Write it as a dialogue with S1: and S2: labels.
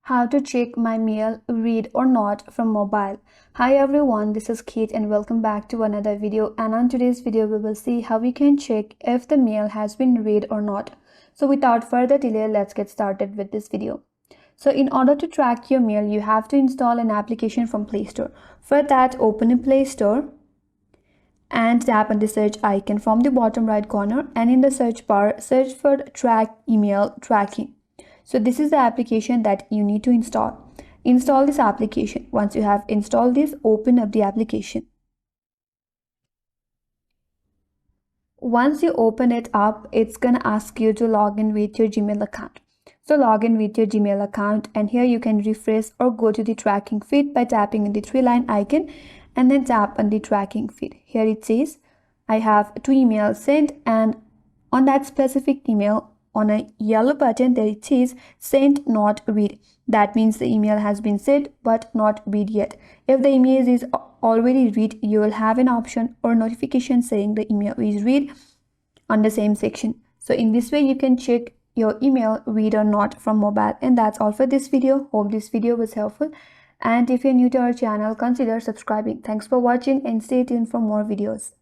S1: How to check my mail read or not from mobile. Hi everyone, this is Kate and welcome back to another video, and on today's video we will see how we can check if the mail has been read or not. So without further delay, let's get started with this video. So in order to track your mail, you have to install an application from Play Store. For that, open a Play Store and tap on the search icon from the bottom right corner, and in the search bar search for track email tracking. So this is the application that you need to install. Install this application. Once you have installed this, open up the application. Once you open it up, it's gonna ask you to log in with your Gmail account. So log in with your Gmail account, and here you can refresh or go to the tracking feed by tapping on the three-line icon and then tap on the tracking feed. Here it says I have 2 emails sent, and on that specific email, on a yellow button there it says sent not read. That means the email has been sent but not read yet. If the email is already read, you will have an option or notification saying the email is read on the same section. So in this way you can check your email read or not from mobile. And that's all for this video. Hope this video was helpful, and if you're new to our channel, consider subscribing. Thanks for watching and stay tuned for more videos.